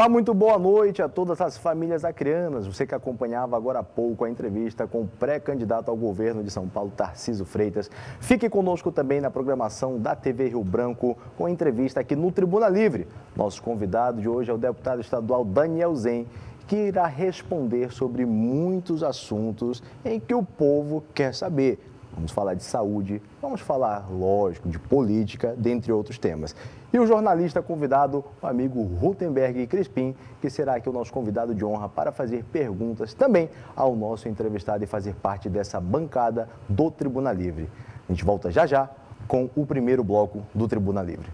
Olá, muito boa noite a todas as famílias acreanas. Você que acompanhava agora há pouco a entrevista com o pré-candidato ao governo de São Paulo, Tarcísio Freitas. Fique conosco também na programação da TV Rio Branco, com entrevista aqui no Tribuna Livre. Nosso convidado de hoje é o deputado estadual Daniel Zen, que irá responder sobre muitos assuntos em que o povo quer saber. Vamos falar de saúde, vamos falar, lógico, de política, dentre outros temas. E o jornalista convidado, o amigo Rutenberg Crispim, que será aqui o nosso convidado de honra para fazer perguntas também ao nosso entrevistado e fazer parte dessa bancada do Tribuna Livre. A gente volta já já com o primeiro bloco do Tribuna Livre.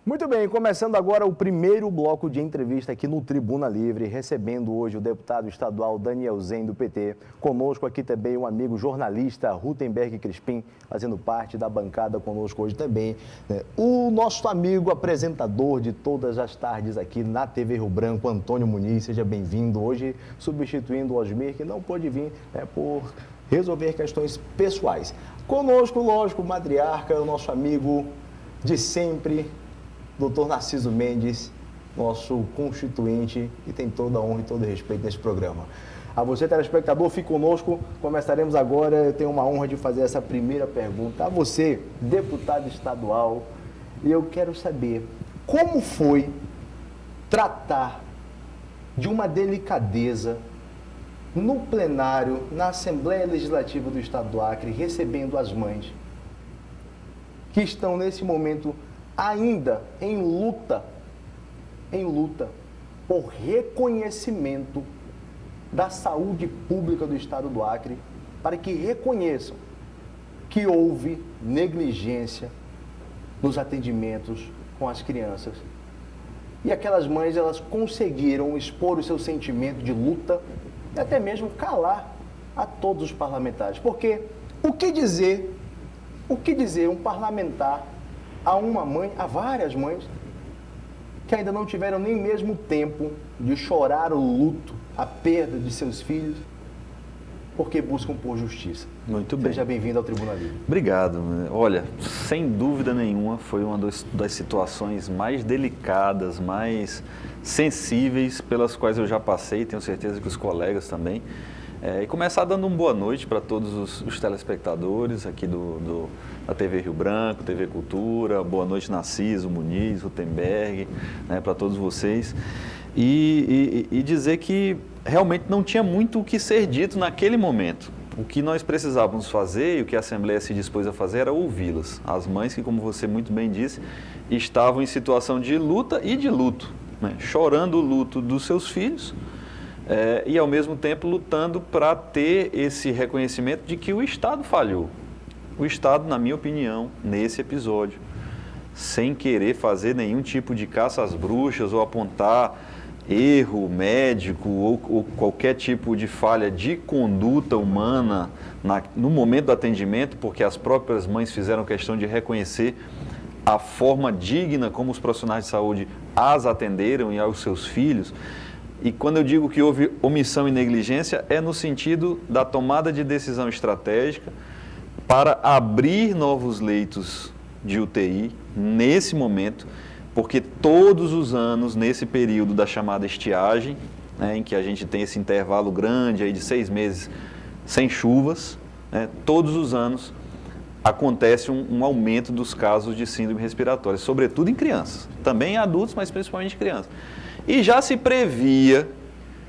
Muito bem, começando agora o primeiro bloco de entrevista aqui no Tribuna Livre, recebendo hoje o deputado estadual Daniel Zen, do PT. Conosco aqui também o amigo jornalista Rutenberg Crispim, fazendo parte da bancada conosco hoje também. O nosso amigo apresentador de todas as tardes aqui na TV Rio Branco, Antônio Muniz, seja bem-vindo. Hoje substituindo o Osmir, que não pôde vir por resolver questões pessoais. Conosco, lógico, o matriarca, o nosso amigo de sempre, Dr. Narciso Mendes, nosso constituinte, que tem toda a honra e todo o respeito nesse programa. A você, telespectador, fique conosco. Começaremos agora. Eu tenho uma honra de fazer essa primeira pergunta a você, deputado estadual. E eu quero saber como foi tratar de uma delicadeza no plenário, na Assembleia Legislativa do Estado do Acre, recebendo as mães que estão nesse momento ainda em luta por reconhecimento da saúde pública do Estado do Acre, para que reconheçam que houve negligência nos atendimentos com as crianças. E aquelas mães, elas conseguiram expor o seu sentimento de luta e até mesmo calar a todos os parlamentares. Porque o que dizer um parlamentar a uma mãe, a várias mães, que ainda não tiveram nem mesmo tempo de chorar o luto, a perda de seus filhos, porque buscam por justiça. Muito bem. Seja bem-vindo ao Tribuna Livre. Obrigado. Olha, sem dúvida nenhuma, foi uma das situações mais delicadas, mais sensíveis pelas quais eu já passei, tenho certeza que os colegas também. E começar dando uma boa noite para todos os telespectadores aqui da TV Rio Branco, TV Cultura. Boa noite, Narciso, Muniz, Rutenberg, para todos vocês. E dizer que realmente não tinha muito o que ser dito naquele momento. O que nós precisávamos fazer e o que a Assembleia se dispôs a fazer era ouvi-las. As mães que, como você muito bem disse, estavam em situação de luta e de luto, chorando o luto dos seus filhos, e, ao mesmo tempo, lutando para ter esse reconhecimento de que o Estado falhou. O Estado, na minha opinião, nesse episódio, sem querer fazer nenhum tipo de caça às bruxas ou apontar erro médico ou qualquer tipo de falha de conduta humana no momento do atendimento, porque as próprias mães fizeram questão de reconhecer a forma digna como os profissionais de saúde as atenderam e aos seus filhos. E quando eu digo que houve omissão e negligência, é no sentido da tomada de decisão estratégica para abrir novos leitos de UTI nesse momento, porque todos os anos, nesse período da chamada estiagem, em que a gente tem esse intervalo grande aí de 6 meses sem chuvas, todos os anos acontece um aumento dos casos de síndrome respiratória, sobretudo em crianças, também em adultos, mas principalmente em crianças. E já se previa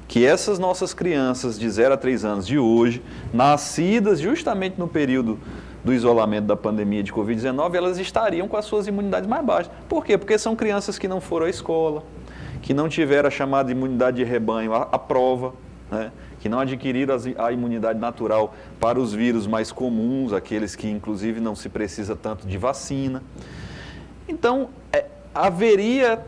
que essas nossas crianças de 0 a 3 anos de hoje, nascidas justamente no período do isolamento da pandemia de Covid-19, elas estariam com as suas imunidades mais baixas. Por quê? Porque são crianças que não foram à escola, que não tiveram a chamada imunidade de rebanho à prova, que não adquiriram a imunidade natural para os vírus mais comuns, aqueles que inclusive não se precisa tanto de vacina. Então, haveria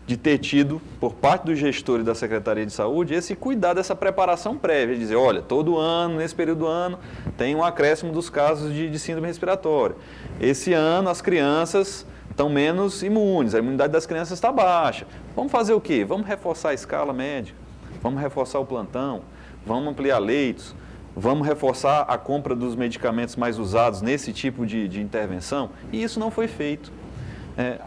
de ter tido, por parte do gestor e da Secretaria de Saúde, esse cuidado, essa preparação prévia, dizer, olha, todo ano, nesse período do ano, tem um acréscimo dos casos de síndrome respiratória. Esse ano as crianças estão menos imunes, a imunidade das crianças está baixa. Vamos fazer o quê? Vamos reforçar a escala médica, vamos reforçar o plantão, vamos ampliar leitos, vamos reforçar a compra dos medicamentos mais usados nesse tipo de intervenção, e isso não foi feito.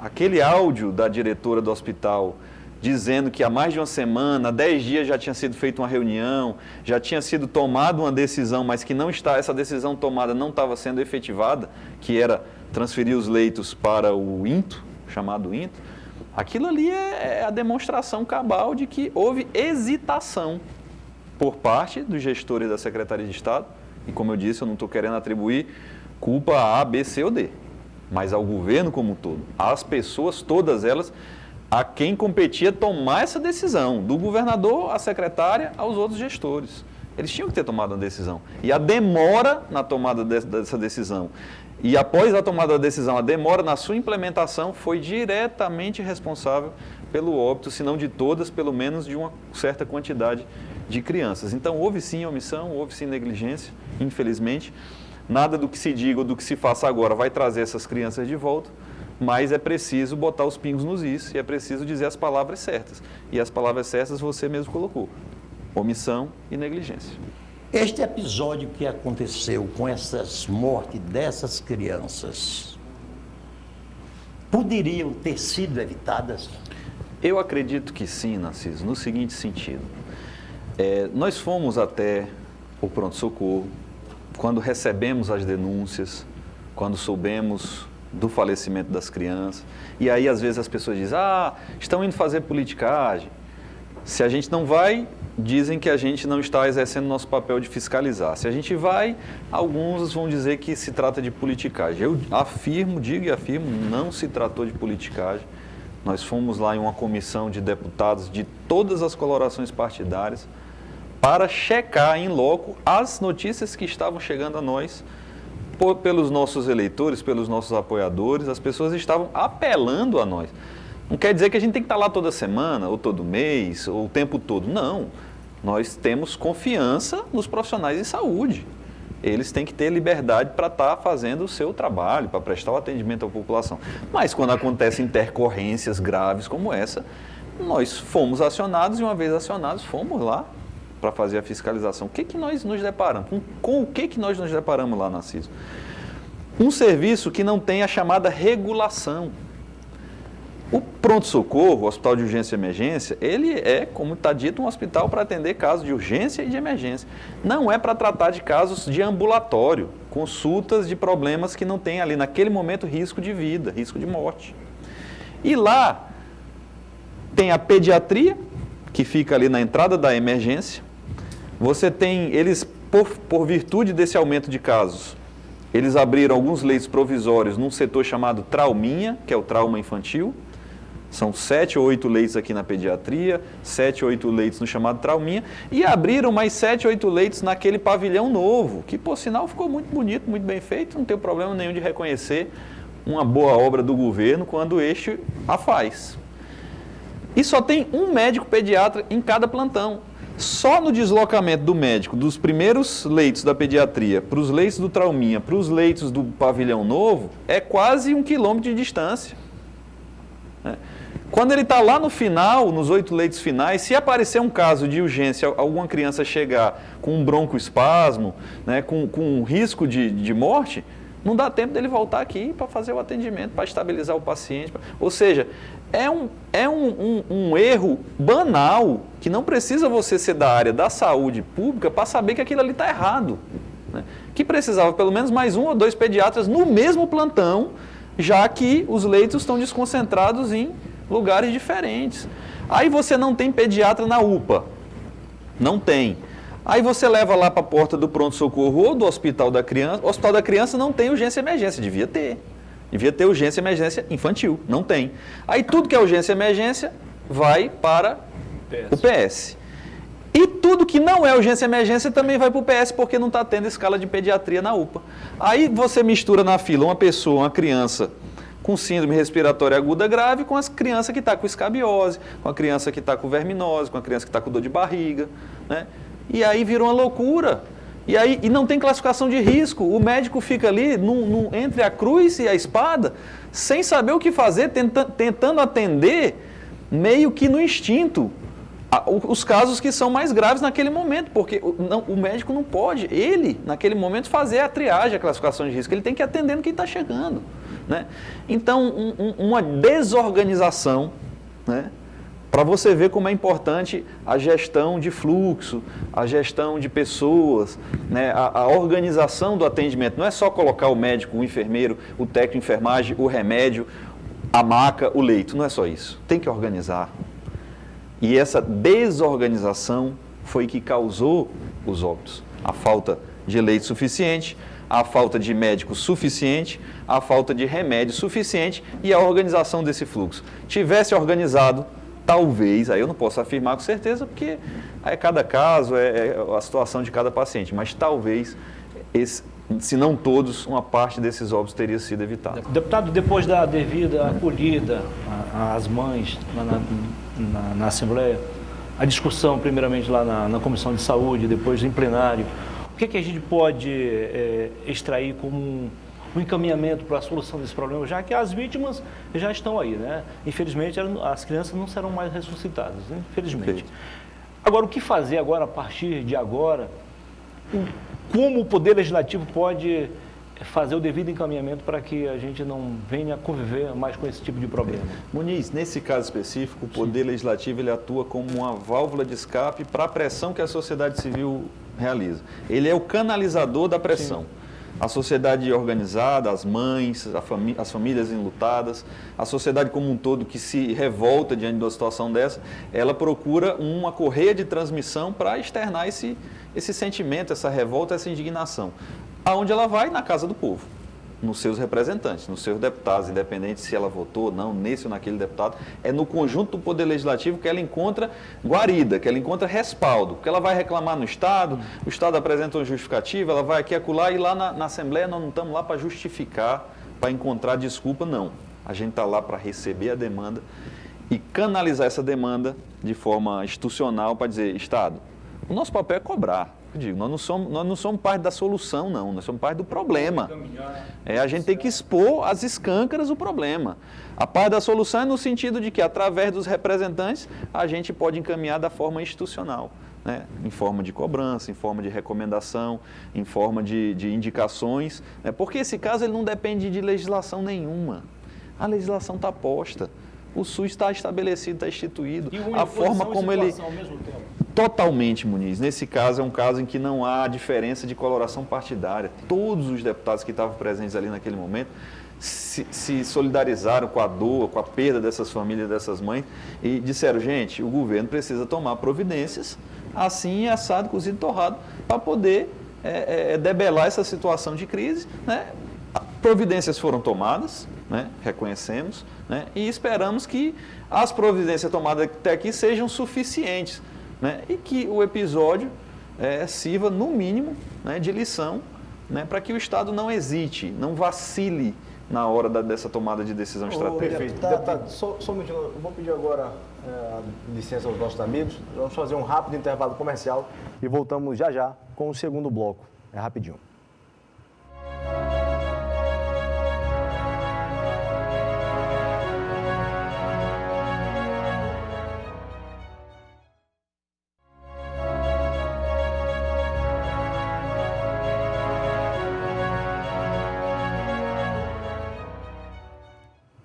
Aquele áudio da diretora do hospital dizendo que há mais de uma semana, 10 dias já tinha sido feita uma reunião, já tinha sido tomada uma decisão, mas que essa decisão tomada não estava sendo efetivada, que era transferir os leitos para o INTO, chamado INTO, aquilo ali é a demonstração cabal de que houve hesitação por parte do gestor e da Secretaria de Estado, e como eu disse, eu não estou querendo atribuir culpa a A, B, C ou D, mas ao governo como um todo, às pessoas, todas elas, a quem competia tomar essa decisão, do governador, à secretária, aos outros gestores. Eles tinham que ter tomado uma decisão. E a demora na tomada dessa decisão, e após a tomada da decisão, a demora na sua implementação foi diretamente responsável pelo óbito, se não de todas, pelo menos de uma certa quantidade de crianças. Então, houve sim omissão, houve sim negligência, infelizmente. Nada do que se diga ou do que se faça agora vai trazer essas crianças de volta, mas é preciso botar os pingos nos is e é preciso dizer as palavras certas. E as palavras certas você mesmo colocou: omissão e negligência. Este episódio que aconteceu com essas mortes dessas crianças poderiam ter sido evitadas? Eu acredito que sim, Narciso, no seguinte sentido. Nós fomos até o pronto-socorro, quando recebemos as denúncias, quando soubemos do falecimento das crianças, e aí às vezes as pessoas dizem, estão indo fazer politicagem. Se a gente não vai, dizem que a gente não está exercendo nosso papel de fiscalizar. Se a gente vai, alguns vão dizer que se trata de politicagem. Eu digo e afirmo, não se tratou de politicagem. Nós fomos lá em uma comissão de deputados de todas as colorações partidárias para checar em loco as notícias que estavam chegando a nós pelos nossos eleitores, pelos nossos apoiadores. As pessoas estavam apelando a nós. Não quer dizer que a gente tem que estar lá toda semana, ou todo mês, ou o tempo todo. Não. Nós temos confiança nos profissionais de saúde. Eles têm que ter liberdade para estar fazendo o seu trabalho, para prestar o atendimento à população. Mas quando acontecem intercorrências graves como essa, nós fomos acionados e uma vez acionados, fomos lá para fazer a fiscalização. O que nós nos deparamos? Com o que nós nos deparamos lá, Narciso? Um serviço que não tem a chamada regulação. O pronto-socorro, o hospital de urgência e emergência, ele é, como está dito, um hospital para atender casos de urgência e de emergência. Não é para tratar de casos de ambulatório, consultas de problemas que não tem ali, naquele momento, risco de vida, risco de morte. E lá tem a pediatria, que fica ali na entrada da emergência. Você tem, eles, por virtude desse aumento de casos, eles abriram alguns leitos provisórios num setor chamado trauminha, que é o trauma infantil. São 7 ou 8 leitos aqui na pediatria, 7 ou 8 leitos no chamado trauminha, e abriram mais 7 ou 8 leitos naquele pavilhão novo, que por sinal ficou muito bonito, muito bem feito, não tem problema nenhum de reconhecer uma boa obra do governo quando este a faz. E só tem um médico pediatra em cada plantão. Só no deslocamento do médico dos primeiros leitos da pediatria para os leitos do trauminha, para os leitos do pavilhão novo, é quase 1 quilômetro de distância. Quando ele está lá no final, nos 8 leitos finais, se aparecer um caso de urgência, alguma criança chegar com um broncoespasmo, né, com risco de morte, não dá tempo dele voltar aqui para fazer o atendimento, para estabilizar o paciente. Ou seja, é um erro banal, que não precisa você ser da área da saúde pública para saber que aquilo ali está errado. Né? Que precisava pelo menos mais 1 ou 2 pediatras no mesmo plantão, já que os leitos estão desconcentrados em lugares diferentes. Aí você não tem pediatra na UPA. Não tem. Aí você leva lá para a porta do pronto-socorro ou do hospital da criança. O hospital da criança não tem urgência e emergência. Devia ter. Devia ter urgência e emergência infantil. Não tem. Aí tudo que é urgência e emergência vai para o PS. E tudo que não é urgência e emergência também vai para o PS, porque não está tendo escala de pediatria na UPA. Aí você mistura na fila uma pessoa, uma criança, com síndrome respiratória aguda grave, com as crianças que estão com escabiose, com a criança que está com verminose, com a criança que está com dor de barriga, né? E aí virou uma loucura. E não tem classificação de risco. O médico fica ali entre a cruz e a espada, sem saber o que fazer, tentando atender meio que no instinto os casos que são mais graves naquele momento, porque o médico não pode, ele, naquele momento, fazer a triagem, a classificação de risco. Ele tem que ir atendendo quem está chegando, né? Então, uma desorganização, né? Para você ver como é importante a gestão de fluxo, a gestão de pessoas, né? A organização do atendimento. Não é só colocar o médico, o enfermeiro, o técnico de enfermagem, o remédio, a maca, o leito. Não é só isso. Tem que organizar. E essa desorganização foi que causou os óbitos. A falta de leite suficiente, a falta de médico suficiente, a falta de remédio suficiente e a organização desse fluxo. Tivesse organizado, talvez, aí eu não posso afirmar com certeza, porque é cada caso, é a situação de cada paciente, mas talvez, se não todos, uma parte desses óbitos teria sido evitada. Deputado, depois da devida acolhida às mães na Assembleia, a discussão primeiramente lá na Comissão de Saúde, depois em plenário, o que a gente pode extrair como um encaminhamento para a solução desse problema, já que as vítimas já estão aí, né? Infelizmente, as crianças não serão mais ressuscitadas, né? Infelizmente. Perfeito. Agora, o que fazer agora, a partir de agora? Como o Poder Legislativo pode fazer o devido encaminhamento para que a gente não venha a conviver mais com esse tipo de problema? Muniz, nesse caso específico, o Poder Legislativo ele atua como uma válvula de escape para a pressão que a sociedade civil realiza. Ele é o canalizador da pressão. Sim. A sociedade organizada, as mães, as famílias enlutadas, a sociedade como um todo que se revolta diante de uma situação dessa, ela procura uma correia de transmissão para externar esse sentimento, essa revolta, essa indignação. Aonde ela vai? Na casa do povo, nos seus representantes, nos seus deputados, independente se ela votou ou não, nesse ou naquele deputado, é no conjunto do Poder Legislativo que ela encontra guarida, que ela encontra respaldo, porque ela vai reclamar no Estado, o Estado apresenta uma justificativa, ela vai aqui acolá e lá na Assembleia nós não estamos lá para justificar, para encontrar desculpa, não. A gente está lá para receber a demanda e canalizar essa demanda de forma institucional para dizer, Estado, o nosso papel é cobrar. Eu digo, nós não somos parte da solução, não, nós somos parte do problema. A gente tem que expor às escâncaras o problema. A parte da solução é no sentido de que, através dos representantes, a gente pode encaminhar da forma institucional, né? Em forma de cobrança, em forma de recomendação, em forma de indicações, né? Porque esse caso ele não depende de legislação nenhuma. A legislação está posta, o SUS está estabelecido, está instituído. E a forma como ele... ao mesmo tempo. Totalmente, Muniz. Nesse caso, é um caso em que não há diferença de coloração partidária. Todos os deputados que estavam presentes ali naquele momento se solidarizaram com a dor, com a perda dessas famílias, dessas mães, e disseram, gente, o governo precisa tomar providências, assim, assado, cozido, torrado, para poder debelar essa situação de crise, né? Providências foram tomadas, né? Reconhecemos, né? E esperamos que as providências tomadas até aqui sejam suficientes, né? E que o episódio sirva, no mínimo, né, de lição, né, para que o Estado não hesite, não vacile na hora dessa tomada de decisão estratégica. Perfeito. Deputado, só um minutinho, eu vou pedir agora a licença aos nossos amigos. Vamos fazer um rápido intervalo comercial e voltamos já já com o segundo bloco. É rapidinho.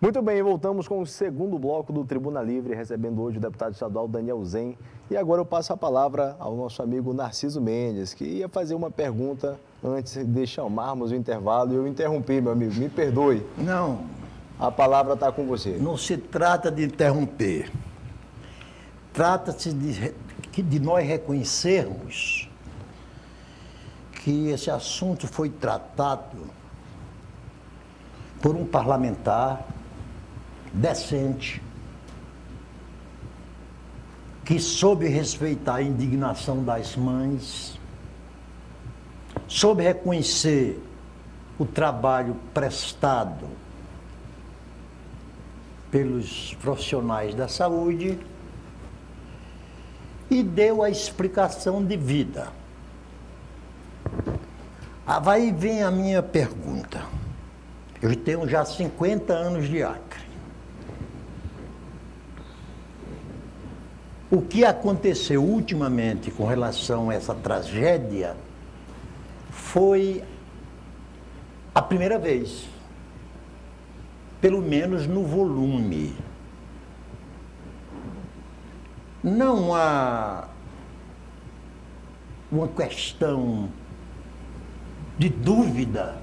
Muito bem, voltamos com o segundo bloco do Tribuna Livre, recebendo hoje o deputado estadual Daniel Zen. E agora eu passo a palavra ao nosso amigo Narciso Mendes, que ia fazer uma pergunta antes de chamarmos o intervalo e eu interrompi, meu amigo, me perdoe. Não. A palavra está com você. Não se trata de interromper. Trata-se de nós reconhecermos que esse assunto foi tratado por um parlamentar decente, que soube respeitar a indignação das mães, soube reconhecer o trabalho prestado pelos profissionais da saúde e deu a explicação de vida. Aí vem a minha pergunta. Eu tenho já 50 anos de Acre. O que aconteceu ultimamente com relação a essa tragédia foi a primeira vez, pelo menos no volume. Não há uma questão de dúvida,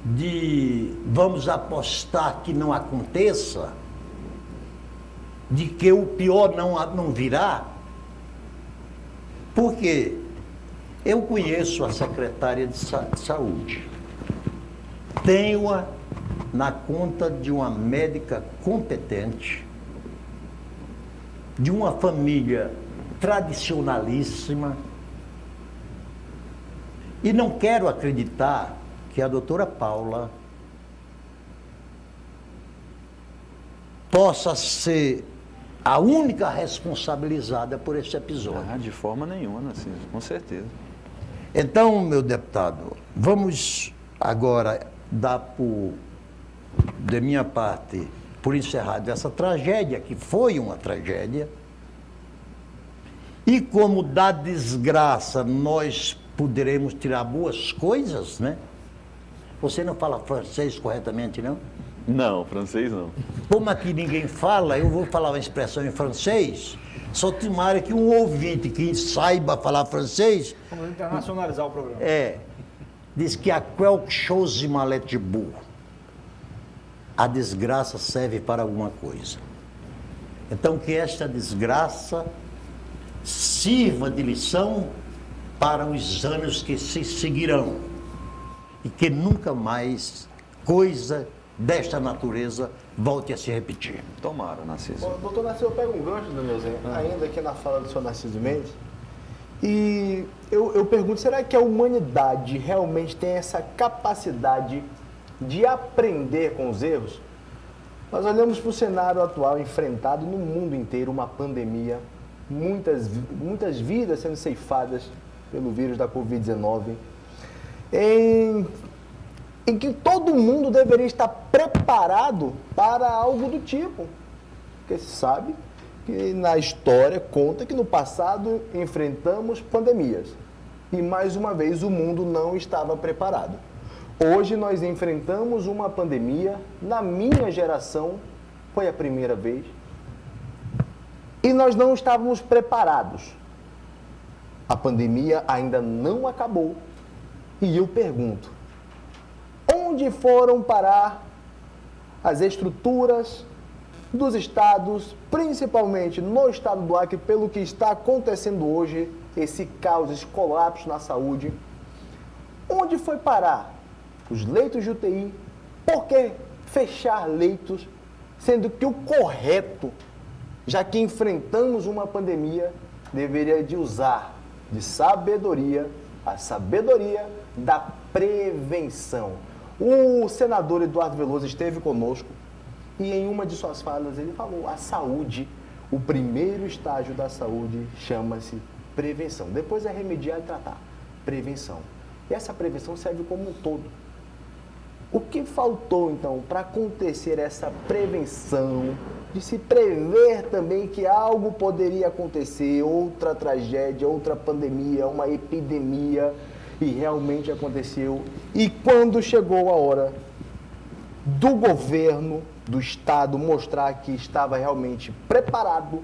de vamos apostar que não aconteça, de que o pior não virá, porque eu conheço a secretária de saúde, tenho-a na conta de uma médica competente, de uma família tradicionalíssima, e não quero acreditar que a doutora Paula possa ser a única responsabilizada por esse episódio. De forma nenhuma, Narciso, com certeza. Então, meu deputado, vamos agora dar de minha parte, por encerrado essa tragédia, que foi uma tragédia, e como da desgraça nós poderemos tirar boas coisas, né? Você não fala francês corretamente, não? Não, francês não. Como aqui ninguém fala, eu vou falar uma expressão em francês, só tomara que um ouvinte que saiba falar francês... Vamos internacionalizar o programa. Diz que há quelque chose mal est beau. A desgraça serve para alguma coisa. Então, que esta desgraça sirva de lição para os anos que se seguirão e que nunca mais coisa desta natureza volte a se repetir. Tomara, Narciso. Doutor Narciso, eu pego um gancho, Danielzinho, ainda aqui na fala do senhor Narciso Mendes, e eu pergunto, será que a humanidade realmente tem essa capacidade de aprender com os erros? Nós olhamos para o cenário atual enfrentado no mundo inteiro, uma pandemia, muitas vidas sendo ceifadas pelo vírus da Covid-19, em que todo mundo deveria estar preparado para algo do tipo. Porque se sabe que na história conta que no passado enfrentamos pandemias. E mais uma vez o mundo não estava preparado. Hoje nós enfrentamos uma pandemia, na minha geração foi a primeira vez, e nós não estávamos preparados. A pandemia ainda não acabou. E eu pergunto, onde foram parar as estruturas dos estados, principalmente no estado do Acre, pelo que está acontecendo hoje, esse caos, esse colapso na saúde? Onde foi parar os leitos de UTI? Por que fechar leitos, sendo que o correto, já que enfrentamos uma pandemia, deveria de usar de sabedoria, a sabedoria da prevenção? O senador Eduardo Veloso esteve conosco e em uma de suas falas ele falou, a saúde, o primeiro estágio da saúde chama-se prevenção. Depois é remediar e tratar. Prevenção. E essa prevenção serve como um todo. O que faltou, então, para acontecer essa prevenção, de se prever também que algo poderia acontecer, outra tragédia, outra pandemia, uma epidemia, e realmente aconteceu? E quando chegou a hora do governo, do Estado, mostrar que estava realmente preparado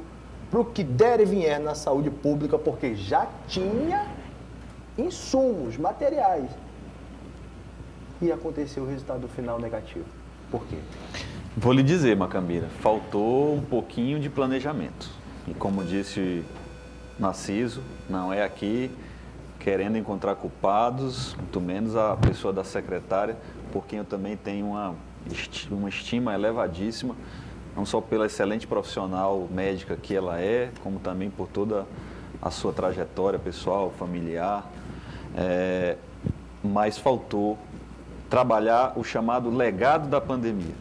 para o que der e vier na saúde pública, porque já tinha insumos, materiais, e aconteceu o resultado final negativo. Por quê? Vou lhe dizer, Macambira, faltou um pouquinho de planejamento. E como disse Narciso, não é aqui querendo encontrar culpados, muito menos a pessoa da secretária, por quem eu também tenho uma estima elevadíssima, não só pela excelente profissional médica que ela é, como também por toda a sua trajetória pessoal, familiar, mas faltou trabalhar o chamado legado da pandemia.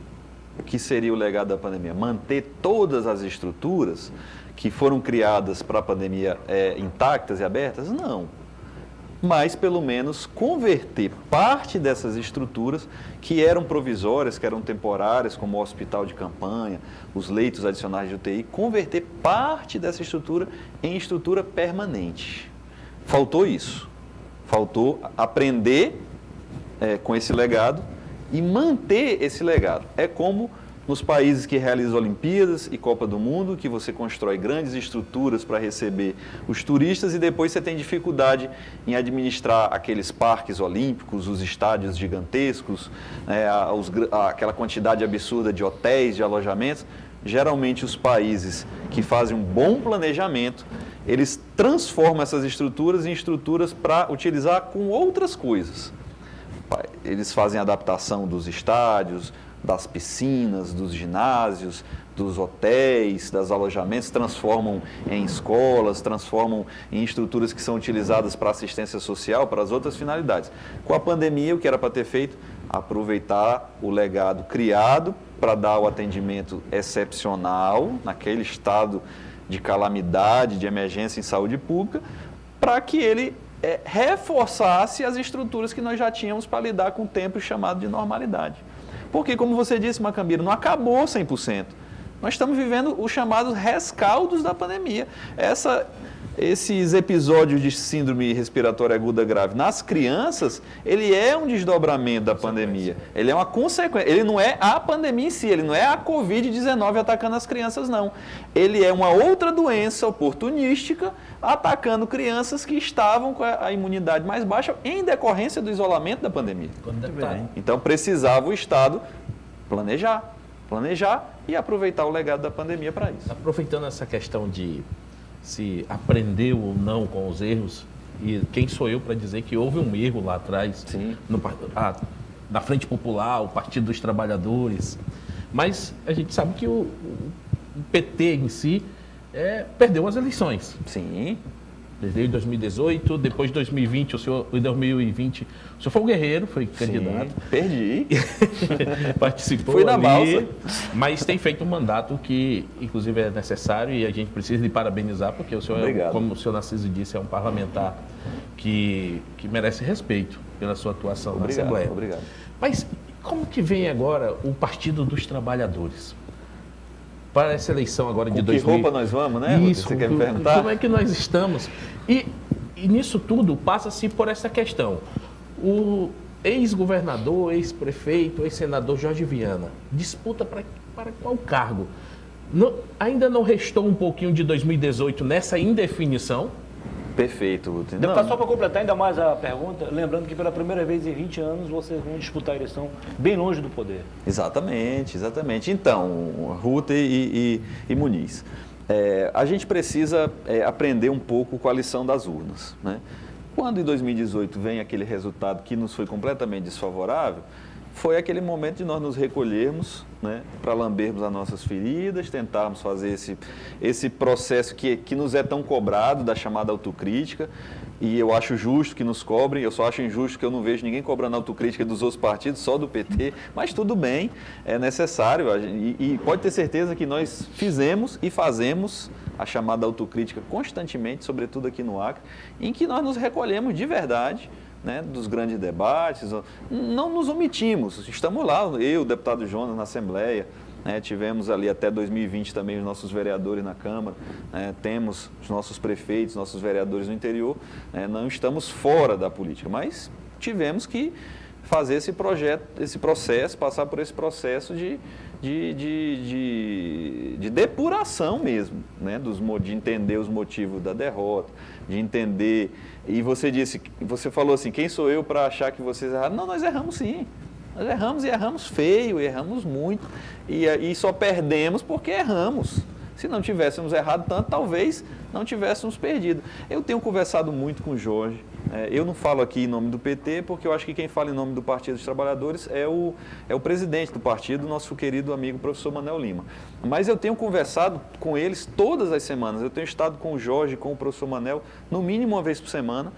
o que seria o legado da pandemia? Manter todas as estruturas que foram criadas para a pandemia intactas e abertas? Não. Mas, pelo menos, converter parte dessas estruturas que eram provisórias, que eram temporárias, como o hospital de campanha, os leitos adicionais de UTI, converter parte dessa estrutura em estrutura permanente. Faltou isso. Faltou aprender com esse legado e manter esse legado. É como nos países que realizam Olimpíadas e Copa do Mundo, que você constrói grandes estruturas para receber os turistas e depois você tem dificuldade em administrar aqueles parques olímpicos, os estádios gigantescos, aquela quantidade absurda de hotéis, de alojamentos. Geralmente os países que fazem um bom planejamento, eles transformam essas estruturas em estruturas para utilizar com outras coisas. Eles fazem adaptação dos estádios, das piscinas, dos ginásios, dos hotéis, dos alojamentos, transformam em escolas, transformam em estruturas que são utilizadas para assistência social, para as outras finalidades. Com a pandemia, o que era para ter feito? Aproveitar o legado criado para dar o atendimento excepcional, naquele estado de calamidade, de emergência em saúde pública, para que ele reforçasse as estruturas que nós já tínhamos para lidar com o tempo chamado de normalidade. Porque, como você disse, Macambira, não acabou 100%. Nós estamos vivendo os chamados rescaldos da pandemia. Esses episódios de síndrome respiratória aguda grave nas crianças, ele é um desdobramento da pandemia. Ele é uma consequência. Ele não é a pandemia em si, ele não é a Covid-19 atacando as crianças, não. Ele é uma outra doença oportunística atacando crianças que estavam com a imunidade mais baixa em decorrência do isolamento da pandemia. Então, precisava o Estado planejar e aproveitar o legado da pandemia para isso. Aproveitando essa questão de se aprendeu ou não com os erros, e quem sou eu para dizer que houve um erro lá atrás, na Frente Popular, o Partido dos Trabalhadores, mas a gente sabe que o PT em si perdeu as eleições. Sim. Perdeu em 2018, depois de 2020, em 2020, o senhor foi um guerreiro, foi candidato. Perdi. Participou Fui na balsa. Mas tem feito um mandato que, inclusive, é necessário e a gente precisa lhe parabenizar, porque o senhor, como o senhor Narciso disse, é um parlamentar que merece respeito pela sua atuação na Assembleia. Obrigado. Mas como que vem agora o Partido dos Trabalhadores? Para essa eleição agora de 2020. Que roupa nós vamos, né? Isso, você quer me perguntar? Como é que nós estamos? E nisso tudo passa-se por essa questão. O ex-governador, ex-prefeito, ex-senador Jorge Viana disputa para qual cargo? Ainda não restou um pouquinho de 2018 nessa indefinição? Perfeito, Ruth. Deputado, só para completar ainda mais a pergunta, lembrando que pela primeira vez em 20 anos vocês vão disputar a eleição bem longe do poder. Exatamente. Então, Ruth e Muniz, a gente precisa aprender um pouco com a lição das urnas, né? Quando em 2018 vem aquele resultado que nos foi completamente desfavorável, foi aquele momento de nós nos recolhermos, né, para lambermos as nossas feridas, tentarmos fazer esse processo que nos é tão cobrado, da chamada autocrítica, e eu acho justo que nos cobrem, eu só acho injusto que eu não vejo ninguém cobrando autocrítica dos outros partidos, só do PT, mas tudo bem, é necessário, e pode ter certeza que nós fizemos e fazemos a chamada autocrítica constantemente, sobretudo aqui no Acre, em que nós nos recolhemos de verdade, né, dos grandes debates, não nos omitimos, estamos lá, eu, o deputado Jonas, na Assembleia, né, tivemos ali até 2020 também os nossos vereadores na Câmara, né, temos os nossos prefeitos, nossos vereadores no interior, né, não estamos fora da política, mas tivemos que fazer esse processo, passar por esse processo de depuração mesmo, né, de entender os motivos da derrota, de entender. E você falou assim, quem sou eu para achar que vocês erraram? Não, nós erramos sim. Nós erramos e erramos feio, erramos muito. E só perdemos porque erramos. Se não tivéssemos errado tanto, talvez não tivéssemos perdido. Eu tenho conversado muito com o Jorge, Eu não falo aqui em nome do PT, porque eu acho que quem fala em nome do Partido dos Trabalhadores é o presidente do partido, nosso querido amigo professor Manel Lima. Mas eu tenho conversado com eles todas as semanas. Eu tenho estado com o Jorge, com o professor Manel, no mínimo uma vez por semana,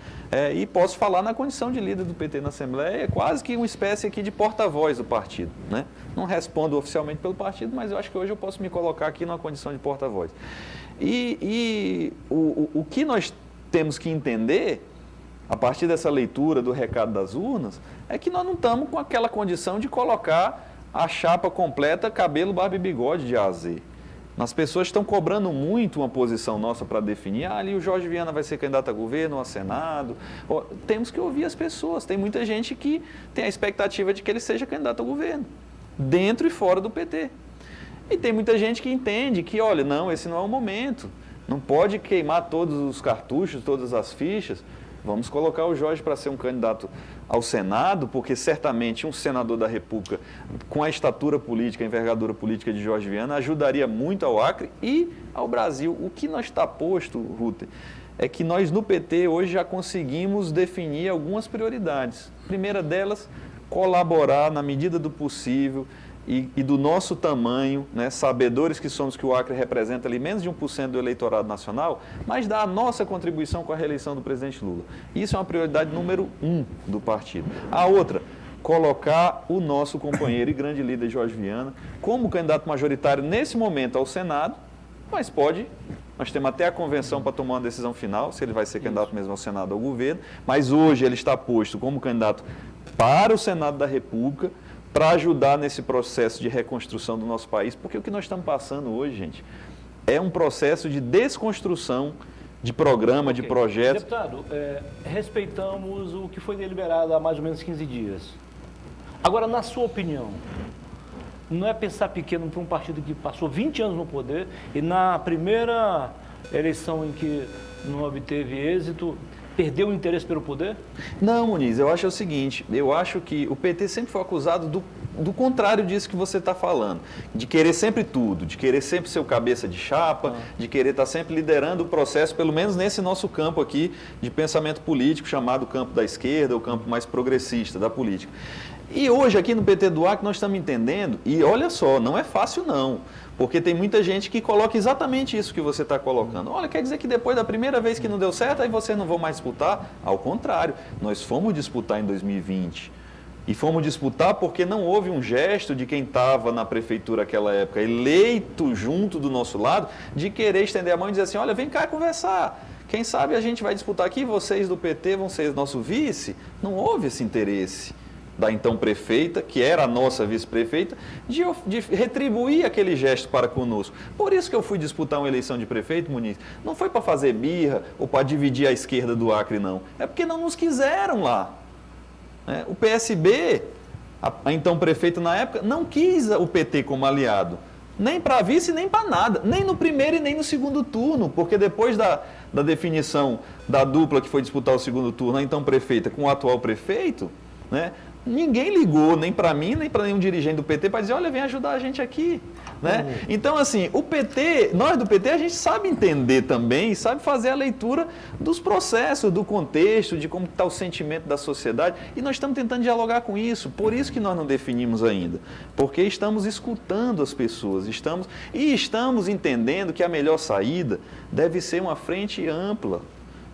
e posso falar na condição de líder do PT na Assembleia, quase que uma espécie aqui de porta-voz do partido, né? Não respondo oficialmente pelo partido, mas eu acho que hoje eu posso me colocar aqui numa condição de porta-voz. O que nós temos que entender, a partir dessa leitura do recado das urnas, é que nós não estamos com aquela condição de colocar a chapa completa, cabelo, barba e bigode de A a Z. As pessoas estão cobrando muito uma posição nossa para definir, ali o Jorge Viana vai ser candidato a governo ou a Senado. Temos que ouvir as pessoas. Tem muita gente que tem a expectativa de que ele seja candidato a governo, dentro e fora do PT. E tem muita gente que entende que, olha, não, esse não é o momento. Não pode queimar todos os cartuchos, todas as fichas. Vamos colocar o Jorge para ser um candidato ao Senado, porque certamente um senador da República, com a estatura política, a envergadura política de Jorge Viana, ajudaria muito ao Acre e ao Brasil. O que nós está posto, Ruter, é que nós no PT hoje já conseguimos definir algumas prioridades. A primeira delas, colaborar na medida do possível e do nosso tamanho, né, sabedores que somos que o Acre representa ali menos de 1% do eleitorado nacional, mas dar a nossa contribuição com a reeleição do presidente Lula. Isso é uma prioridade número 1 do partido. A outra, colocar o nosso companheiro e grande líder Jorge Viana como candidato majoritário nesse momento ao Senado, mas nós temos até a convenção para tomar uma decisão final, se ele vai ser candidato mesmo ao Senado ou ao governo, mas hoje ele está posto como candidato para o Senado da República, para ajudar nesse processo de reconstrução do nosso país, porque o que nós estamos passando hoje, gente, é um processo de desconstrução de programa, de projetos. Deputado, respeitamos o que foi deliberado há mais ou menos 15 dias. Agora, na sua opinião, não é pensar pequeno para um partido que passou 20 anos no poder e na primeira eleição em que não obteve êxito, perdeu o interesse pelo poder? Não, Muniz, eu acho o seguinte, eu acho que o PT sempre foi acusado do contrário disso que você está falando, de querer sempre tudo, de querer sempre ser o cabeça de chapa, de querer estar sempre liderando o processo, pelo menos nesse nosso campo aqui de pensamento político, chamado campo da esquerda, o campo mais progressista da política. E hoje aqui no PT do Acre nós estamos entendendo, e olha só, não é fácil não, porque tem muita gente que coloca exatamente isso que você está colocando. Olha, quer dizer que depois da primeira vez que não deu certo, aí vocês não vão mais disputar? Ao contrário, nós fomos disputar em 2020. E fomos disputar porque não houve um gesto de quem estava na prefeitura naquela época, eleito junto do nosso lado, de querer estender a mão e dizer assim, olha, vem cá conversar. Quem sabe a gente vai disputar aqui, vocês do PT vão ser nosso vice. Não houve esse interesse da então prefeita, que era a nossa vice-prefeita, de retribuir aquele gesto para conosco. Por isso que eu fui disputar uma eleição de prefeito, Muniz. Não foi para fazer birra ou para dividir a esquerda do Acre, não. É porque não nos quiseram lá. O PSB, a então prefeita na época, não quis o PT como aliado. Nem para vice, nem para nada. Nem no primeiro e nem no segundo turno. Porque depois da definição da dupla que foi disputar o segundo turno, a então prefeita com o atual prefeito, né? Ninguém ligou, nem para mim, nem para nenhum dirigente do PT, para dizer, olha, vem ajudar a gente aqui. Né? Então, assim, o PT, nós do PT, a gente sabe entender também, sabe fazer a leitura dos processos, do contexto, de como está o sentimento da sociedade, e nós estamos tentando dialogar com isso, por isso que nós não definimos ainda, porque estamos escutando as pessoas, estamos entendendo que a melhor saída deve ser uma frente ampla,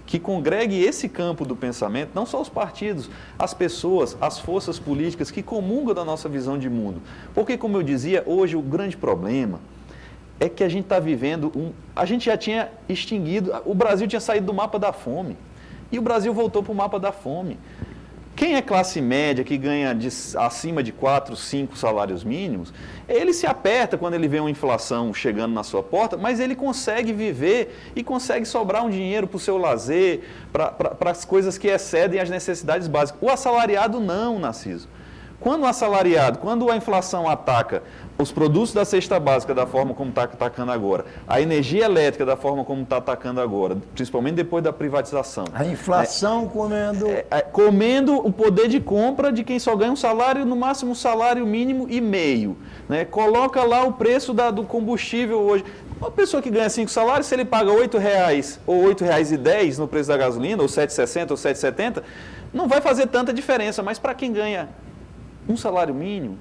que congregue esse campo do pensamento, não só os partidos, as pessoas, as forças políticas que comungam da nossa visão de mundo. Porque, como eu dizia, hoje o grande problema é que a gente está vivendo, a gente já tinha extinguido, o Brasil tinha saído do mapa da fome, e o Brasil voltou para o mapa da fome. Quem é classe média, que ganha acima de 4, 5 salários mínimos, ele se aperta quando ele vê uma inflação chegando na sua porta, mas ele consegue viver e consegue sobrar um dinheiro para o seu lazer, para as coisas que excedem as necessidades básicas. O assalariado não, Narciso. Quando a inflação ataca os produtos da cesta básica da forma como está atacando agora, a energia elétrica da forma como está atacando agora, principalmente depois da privatização. A inflação comendo o poder de compra de quem só ganha um salário, no máximo um salário mínimo e meio. Né? Coloca lá o preço do combustível hoje. Uma pessoa que ganha 5 salários, se ele paga R$ 8,00 ou R$ 8,10 no preço da gasolina, ou R$ 7,60 ou R$ 7,70, não vai fazer tanta diferença. Mas para quem ganha um salário mínimo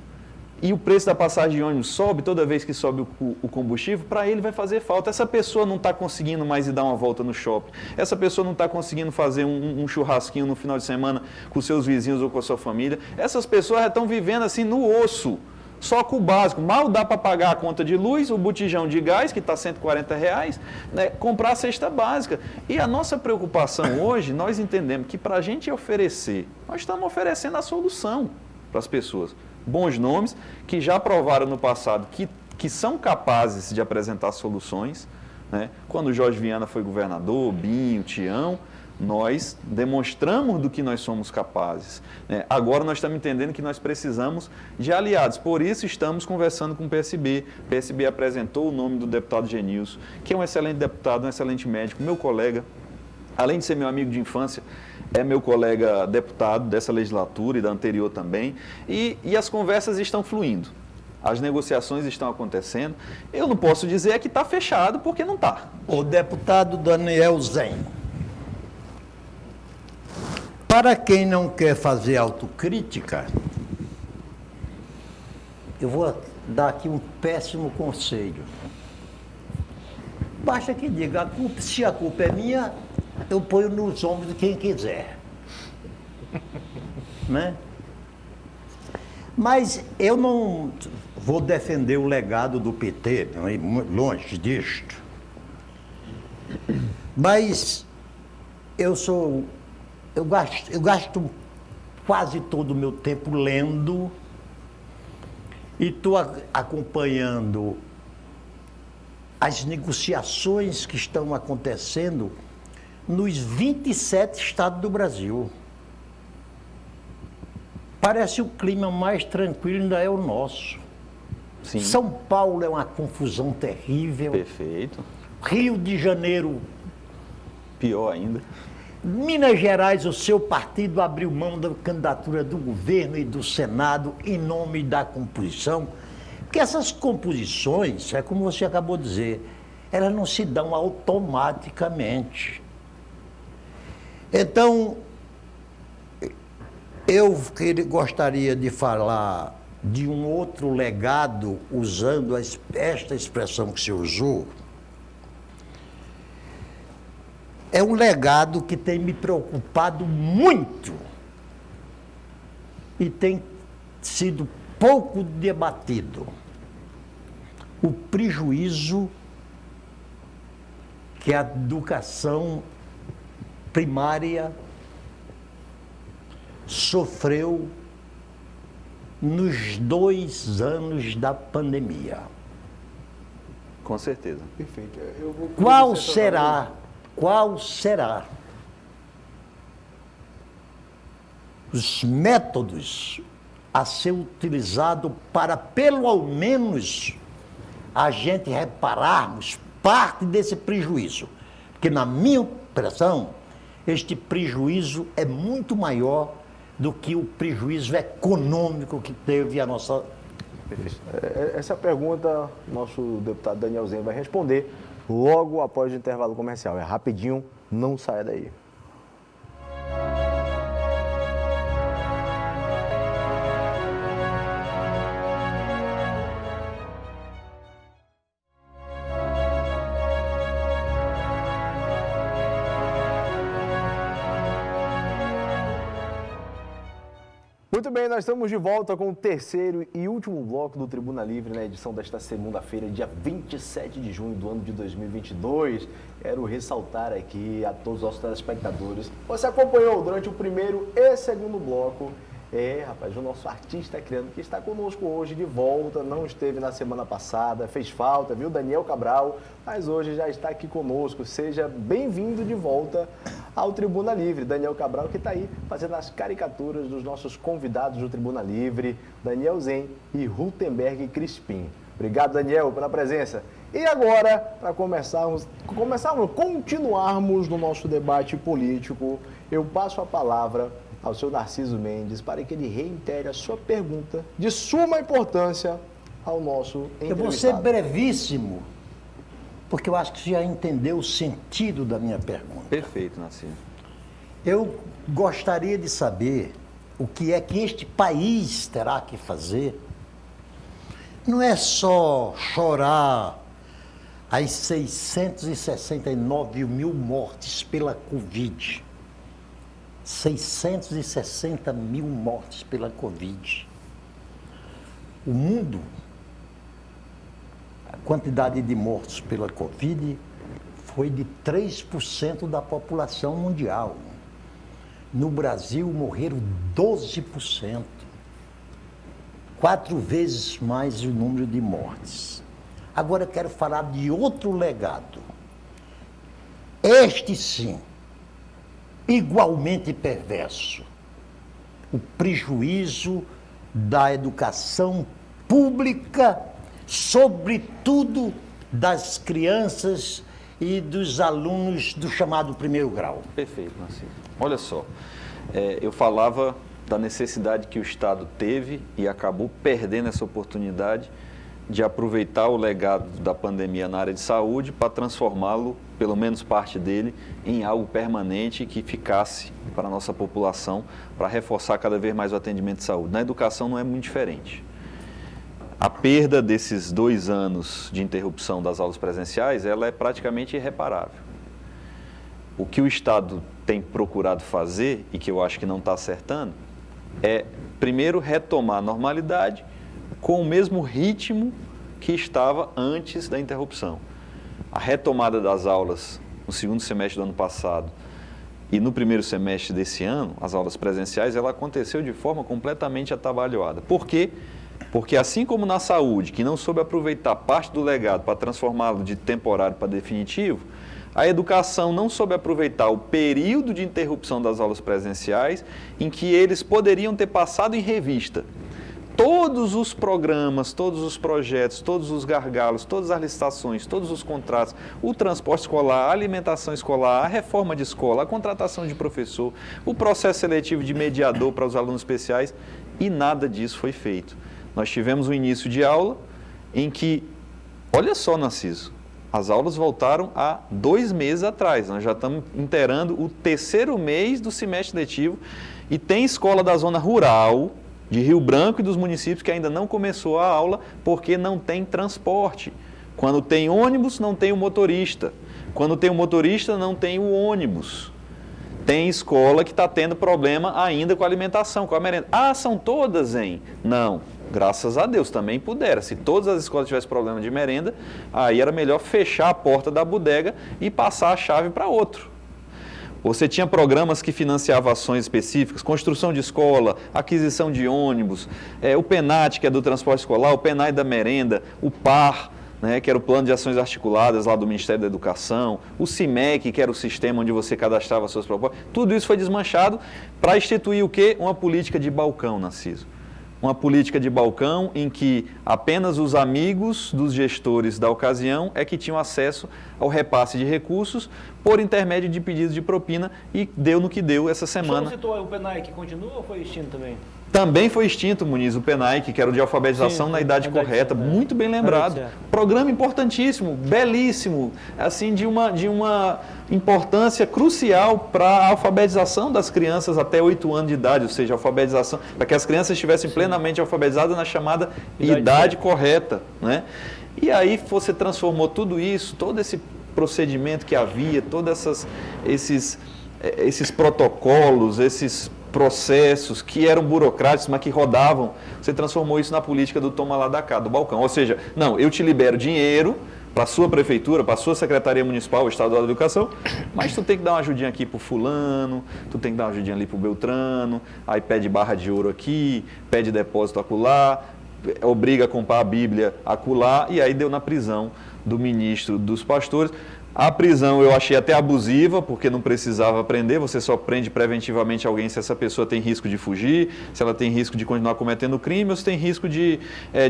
e o preço da passagem de ônibus sobe toda vez que sobe o combustível, para ele vai fazer falta. Essa pessoa não está conseguindo mais ir dar uma volta no shopping. Essa pessoa não está conseguindo fazer um churrasquinho no final de semana com seus vizinhos ou com a sua família. Essas pessoas já estão vivendo assim no osso. Só com o básico, mal dá para pagar a conta de luz, o botijão de gás, que está R$ 140, né, comprar a cesta básica. E a nossa preocupação hoje, nós entendemos que para a gente oferecer, nós estamos oferecendo a solução para as pessoas. Bons nomes que já provaram no passado que são capazes de apresentar soluções. Né? Quando o Jorge Viana foi governador, Binho, Tião, nós demonstramos do que nós somos capazes. Né? Agora nós estamos entendendo que nós precisamos de aliados. Por isso estamos conversando com o PSB. O PSB apresentou o nome do deputado Genilson, que é um excelente deputado, um excelente médico, meu colega. Além de ser meu amigo de infância, é meu colega deputado dessa legislatura e da anterior também. E as conversas estão fluindo. As negociações estão acontecendo. Eu não posso dizer que está fechado, porque não está. O deputado Daniel Zen. Para quem não quer fazer autocrítica, eu vou dar aqui um péssimo conselho. Basta que diga, se a culpa é minha, eu ponho nos ombros de quem quiser. Né? Mas eu não vou defender o legado do PT, longe disto. Mas eu gasto quase todo o meu tempo lendo e estou acompanhando as negociações que estão acontecendo nos 27 estados do Brasil. Parece o clima mais tranquilo ainda é o nosso. Sim. São Paulo é uma confusão terrível. Perfeito. Rio de Janeiro, pior ainda. Minas Gerais, o seu partido abriu mão da candidatura do governo e do Senado em nome da composição. Porque essas composições, é como você acabou de dizer, elas não se dão automaticamente. Então, eu gostaria de falar de um outro legado, usando esta expressão que você usou. É um legado que tem me preocupado muito e tem sido pouco debatido. O prejuízo que a educação primária sofreu nos 2 anos da pandemia. Com certeza. Perfeito. Qual será os métodos a ser utilizado para, pelo menos, a gente repararmos parte desse prejuízo? Porque, na minha impressão, este prejuízo é muito maior do que o prejuízo econômico que teve a nossa... Essa pergunta, nosso deputado Daniel Zen vai responder logo após o intervalo comercial. É rapidinho, não saia daí. Muito bem, nós estamos de volta com o terceiro e último bloco do Tribuna Livre, na edição desta segunda-feira, dia 27 de junho do ano de 2022. Quero ressaltar aqui a todos os nossos telespectadores. Você acompanhou durante o primeiro e segundo bloco. Rapaz, o nosso artista criando que está conosco hoje de volta, não esteve na semana passada, fez falta, viu? Daniel Cabral, mas hoje já está aqui conosco. Seja bem-vindo de volta ao Tribuna Livre. Daniel Cabral, que está aí fazendo as caricaturas dos nossos convidados do Tribuna Livre, Daniel Zen e Rutenberg Crispim. Obrigado, Daniel, pela presença. E agora, para continuarmos no nosso debate político, eu passo a palavra ao seu Narciso Mendes para que ele reitere a sua pergunta de suma importância ao nosso entrevistado. Eu vou ser brevíssimo, porque eu acho que você já entendeu o sentido da minha pergunta. Perfeito, Narciso. Eu gostaria de saber o que é que este país terá que fazer. Não é só chorar as 669 mil mortes pela Covid. 660 mil mortes pela Covid. O mundo, a quantidade de mortos pela Covid foi de 3% da população mundial. No Brasil morreram 12%. 4 vezes mais o número de mortes. Agora eu quero falar de outro legado. Este sim, igualmente perverso. O prejuízo da educação pública, sobretudo das crianças e dos alunos do chamado primeiro grau. Perfeito, Narciso. Olha só, eu falava da necessidade que o Estado teve e acabou perdendo essa oportunidade de aproveitar o legado da pandemia na área de saúde para transformá-lo, pelo menos parte dele, em algo permanente que ficasse para a nossa população, para reforçar cada vez mais o atendimento de saúde. Na educação não é muito diferente. A perda desses 2 anos de interrupção das aulas presenciais, ela é praticamente irreparável. O que o Estado tem procurado fazer, e que eu acho que não está acertando, é, primeiro, retomar a normalidade com o mesmo ritmo que estava antes da interrupção. A retomada das aulas no segundo semestre do ano passado e no primeiro semestre desse ano, as aulas presenciais, ela aconteceu de forma completamente atabalhoada. Por quê? Porque assim como na saúde, que não soube aproveitar parte do legado para transformá-lo de temporário para definitivo, a educação não soube aproveitar o período de interrupção das aulas presenciais em que eles poderiam ter passado em revista todos os programas, todos os projetos, todos os gargalos, todas as licitações, todos os contratos, o transporte escolar, a alimentação escolar, a reforma de escola, a contratação de professor, o processo seletivo de mediador para os alunos especiais, e nada disso foi feito. Nós tivemos um início de aula em que, olha só, Narciso, as aulas voltaram há 2 meses atrás. Nós já estamos inteirando o 3º mês do semestre letivo e tem escola da zona rural, de Rio Branco e dos municípios, que ainda não começou a aula porque não tem transporte. Quando tem ônibus, não tem o motorista. Quando tem o motorista, não tem o ônibus. Tem escola que está tendo problema ainda com a alimentação, com a merenda. Ah, são todas, hein? Não. Graças a Deus, também pudera. Se todas as escolas tivessem problema de merenda, aí era melhor fechar a porta da bodega e passar a chave para outro. Você tinha programas que financiavam ações específicas, construção de escola, aquisição de ônibus, o PENAT, que é do transporte escolar, o PENAI da merenda, o PAR, né, que era o Plano de Ações Articuladas lá do Ministério da Educação, o CIMEC, que era o sistema onde você cadastrava suas propostas. Tudo isso foi desmanchado para instituir o quê? Uma política de balcão, Narciso. Uma política de balcão em que apenas os amigos dos gestores da ocasião é que tinham acesso ao repasse de recursos por intermédio de pedidos de propina, e deu no que deu essa semana. Você citou o PENAI, que continua ou foi extinto também? Também foi extinto, Muniz, o PENAI, que era o de alfabetização na idade correta, muito bem lembrado. Programa importantíssimo, belíssimo, assim, de uma importância crucial para a alfabetização das crianças até 8 anos de idade, ou seja, alfabetização, para que as crianças estivessem plenamente alfabetizadas na chamada idade correta, né? E aí você transformou tudo isso, todo esse procedimento que havia, todos esses protocolos, esses processos que eram burocráticos, mas que rodavam, você transformou isso na política do toma lá da cá, do balcão. Ou seja, não, eu te libero dinheiro para a sua prefeitura, para a sua secretaria municipal, estadual da educação, mas tu tem que dar uma ajudinha aqui para o fulano, tu tem que dar uma ajudinha ali para o Beltrano, aí pede barra de ouro aqui, pede depósito acolá, obriga a comprar a Bíblia acolá, e aí deu na prisão do ministro dos pastores. A prisão eu achei até abusiva, porque não precisava prender, você só prende preventivamente alguém se essa pessoa tem risco de fugir, se ela tem risco de continuar cometendo crime ou se tem risco de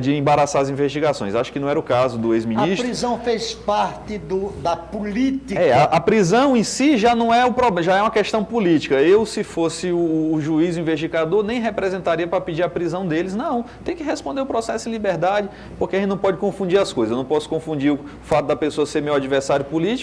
embaraçar as investigações. Acho que não era o caso do ex-ministro. A prisão fez parte da política. A prisão em si já não é o problema, já é uma questão política. Eu, se fosse o juiz investigador, nem representaria para pedir a prisão deles, não. Tem que responder o processo em liberdade, porque a gente não pode confundir as coisas. Eu não posso confundir o fato da pessoa ser meu adversário político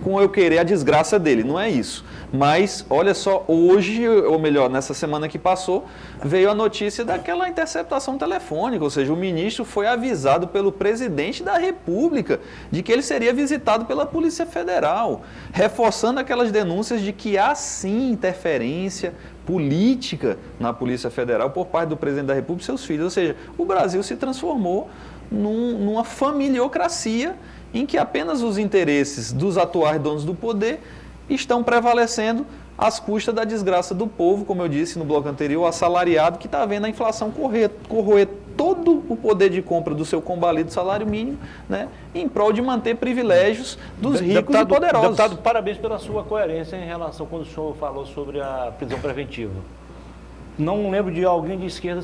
com eu querer a desgraça dele, não é isso. Mas, olha só, hoje, ou melhor, nessa semana que passou, veio a notícia daquela interceptação telefônica, ou seja, o ministro foi avisado pelo presidente da República de que ele seria visitado pela Polícia Federal, reforçando aquelas denúncias de que há sim interferência política na Polícia Federal por parte do presidente da República e seus filhos. Ou seja, o Brasil se transformou numa familiocracia em que apenas os interesses dos atuais donos do poder estão prevalecendo às custas da desgraça do povo, como eu disse no bloco anterior, assalariado, que está vendo a inflação corroer todo o poder de compra do seu combalido salário mínimo, né, em prol de manter privilégios dos ricos e poderosos. Deputado, parabéns pela sua coerência em relação quando o senhor falou sobre a prisão preventiva. Não lembro de alguém de esquerda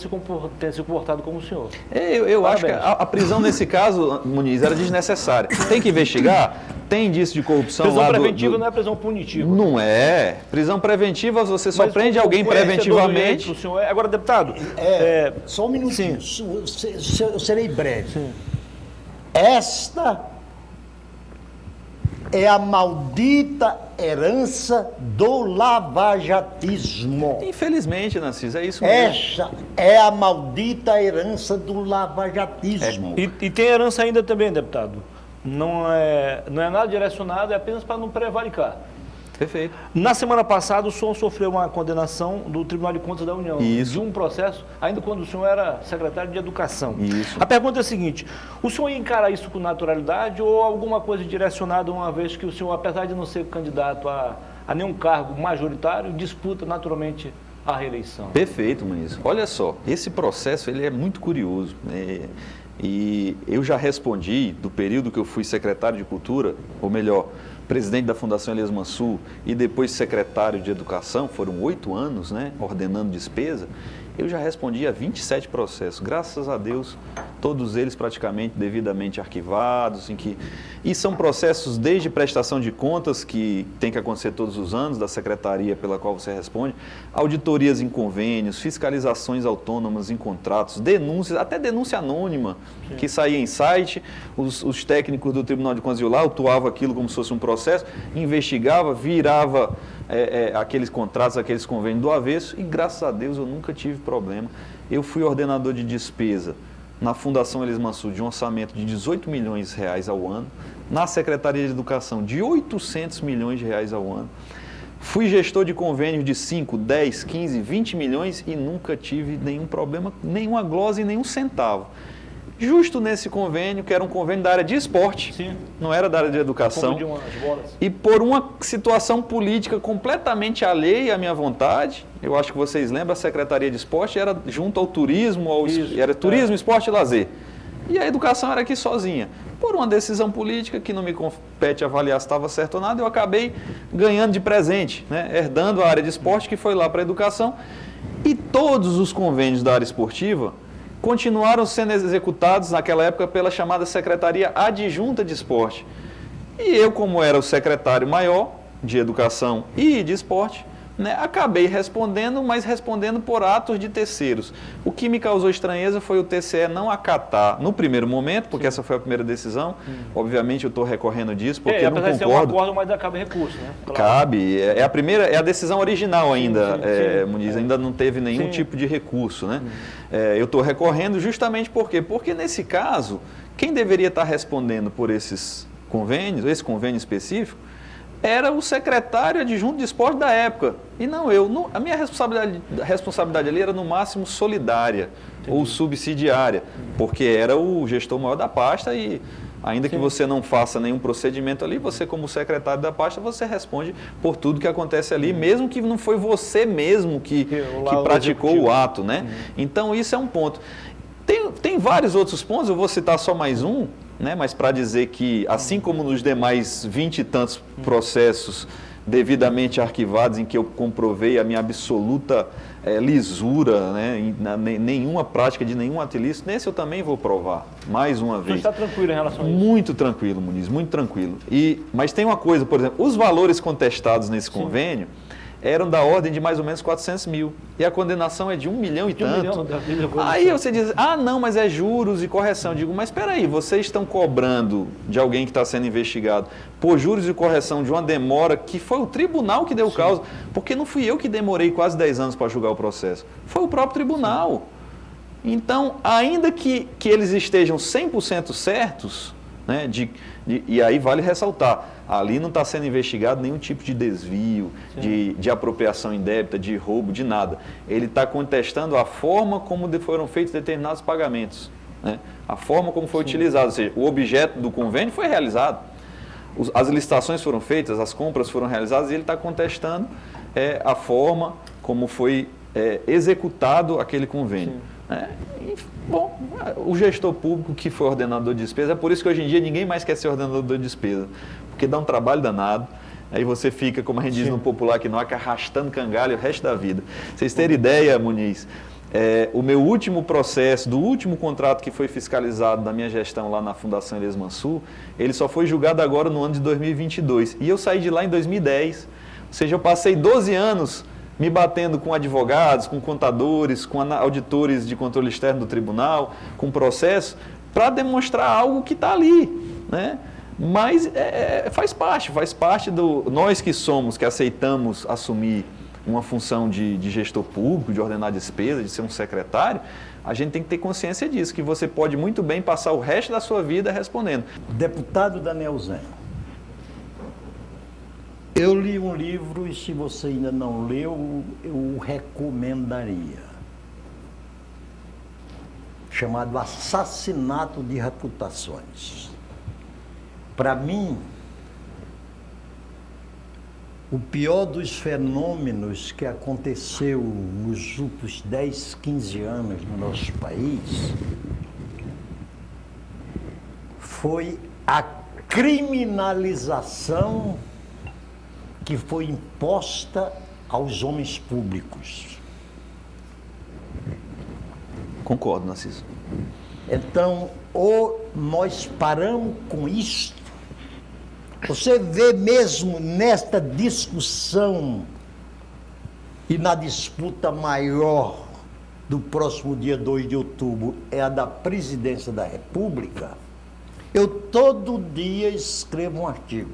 ter se comportado como o senhor. Eu acho que a prisão nesse caso, Muniz, era desnecessária. Tem que investigar, tem indício de corrupção prisão lá preventiva não é prisão punitiva. Não é. Prisão preventiva, você só prende alguém preventivamente. O senhor é. Agora, deputado... Só um minutinho, eu serei breve. Sim. Esta é a maldita herança do lavajatismo. Infelizmente, Narciso, é isso mesmo. Esta é a maldita herança do lavajatismo. E tem herança ainda também, deputado. Não é nada direcionado, é apenas para não prevaricar. Perfeito. Na semana passada, o senhor sofreu uma condenação do Tribunal de Contas da União. Isso. De um processo, ainda quando o senhor era secretário de Educação. Isso. A pergunta é a seguinte, o senhor ia encarar isso com naturalidade ou alguma coisa direcionada, uma vez que o senhor, apesar de não ser candidato a nenhum cargo majoritário, disputa naturalmente a reeleição? Perfeito, Muniz. Olha só, esse processo ele é muito curioso, né? E eu já respondi do período que eu fui secretário de Cultura, ou melhor, presidente da Fundação Elias Mansur e depois secretário de Educação, foram 8 anos, né, ordenando despesa, eu já respondi a 27 processos, graças a Deus, todos eles praticamente devidamente arquivados, e são processos desde prestação de contas, que tem que acontecer todos os anos, da secretaria pela qual você responde, auditorias em convênios, fiscalizações autônomas em contratos, denúncias, até denúncia anônima, sim, que saía em site, os técnicos do Tribunal de Contas iam lá, autuavam aquilo como se fosse um processo, investigava, virava aqueles contratos, aqueles convênios do avesso, e graças a Deus eu nunca tive problema. Eu fui ordenador de despesa na Fundação Elias Mansur de um orçamento de 18 milhões de reais ao ano, na Secretaria de Educação de 800 milhões de reais ao ano. Fui gestor de convênios de 5, 10, 15, 20 milhões e nunca tive nenhum problema, nenhuma glosa e nenhum centavo. Justo nesse convênio, que era um convênio da área de esporte, sim, não era da área de educação, de umas bolas. E por uma situação política completamente alheia à minha vontade, eu acho que vocês lembram, a Secretaria de Esporte era junto ao turismo, era turismo, esporte e lazer. E a educação era aqui sozinha. Por uma decisão política que não me compete avaliar se estava certo ou nada, eu acabei ganhando de presente, né? Herdando a área de esporte, que foi lá para a educação. E todos os convênios da área esportiva continuaram sendo executados naquela época pela chamada Secretaria Adjunta de Esporte. E eu, como era o secretário maior de Educação e de Esporte, né, acabei respondendo, mas respondendo por atos de terceiros. O que me causou estranheza foi o TCE não acatar no primeiro momento, porque essa foi a primeira decisão. Obviamente eu estou recorrendo disso, porque eu não concordo. Ser um acordo, mas cabe recurso, né? Claro. Cabe. É a decisão original ainda, Muniz, ainda não teve nenhum tipo de recurso, né? Eu estou recorrendo justamente por quê? Porque nesse caso, quem deveria estar respondendo por esses convênios, esse convênio específico, era o secretário adjunto de esporte da época, e não eu. A minha responsabilidade ali era no máximo solidária, ou subsidiária, porque era o gestor maior da pasta e ainda que você não faça nenhum procedimento ali, você como secretário da pasta, você responde por tudo que acontece ali, mesmo que não foi você mesmo que praticou o ato, né? Então isso é um ponto. Tem vários outros pontos, eu vou citar só mais um, né? Mas para dizer que, assim como nos demais 20 e tantos processos devidamente arquivados, em que eu comprovei a minha absoluta lisura, né? Nenhuma prática de nenhum ato ilícito, nesse eu também vou provar, mais uma vez. Você está tranquilo em relação a isso? Muito tranquilo, Muniz, muito tranquilo. Mas tem uma coisa, por exemplo, os valores contestados nesse convênio eram da ordem de mais ou menos 400 mil. E a condenação é de 1 milhão e tanto. Aí você diz, não, mas é juros e correção. Eu digo, mas espera aí, vocês estão cobrando de alguém que está sendo investigado por juros e correção de uma demora que foi o tribunal que deu causa. Porque não fui eu que demorei quase 10 anos para julgar o processo. Foi o próprio tribunal. Então, ainda que eles estejam 100% certos, né, e aí vale ressaltar, ali não está sendo investigado nenhum tipo de desvio, de apropriação indébita, de roubo, de nada. Ele está contestando a forma como foram feitos determinados pagamentos, né? A forma como foi utilizado, ou seja, o objeto do convênio foi realizado. As licitações foram feitas, as compras foram realizadas e ele está contestando a forma como foi executado aquele convênio. Bom, o gestor público que foi ordenador de despesa, é por isso que hoje em dia ninguém mais quer ser ordenador de despesa, porque dá um trabalho danado, aí você fica, como a gente diz no popular aqui, não arrastando cangalho o resto da vida. Vocês terem ideia, Muniz, o meu último processo, do último contrato que foi fiscalizado da minha gestão lá na Fundação Elias Mansur, ele só foi julgado agora no ano de 2022, e eu saí de lá em 2010, ou seja, eu passei 12 anos me batendo com advogados, com contadores, com auditores de controle externo do tribunal, com processo, para demonstrar algo que está ali, né? Mas faz parte do... Nós que aceitamos assumir uma função de gestor público, de ordenar despesa, de ser um secretário, a gente tem que ter consciência disso, que você pode muito bem passar o resto da sua vida respondendo. Deputado Daniel Zen, eu li um livro e se você ainda não leu, eu o recomendaria. Chamado Assassinato de Reputações. Para mim, o pior dos fenômenos que aconteceu nos últimos 10, 15 anos no nosso país foi a criminalização que foi imposta aos homens públicos. Concordo, Narciso. Então, ou nós paramos com isso, você vê mesmo nesta discussão e na disputa maior do próximo dia 2 de outubro, é a da presidência da República, eu todo dia escrevo um artigo.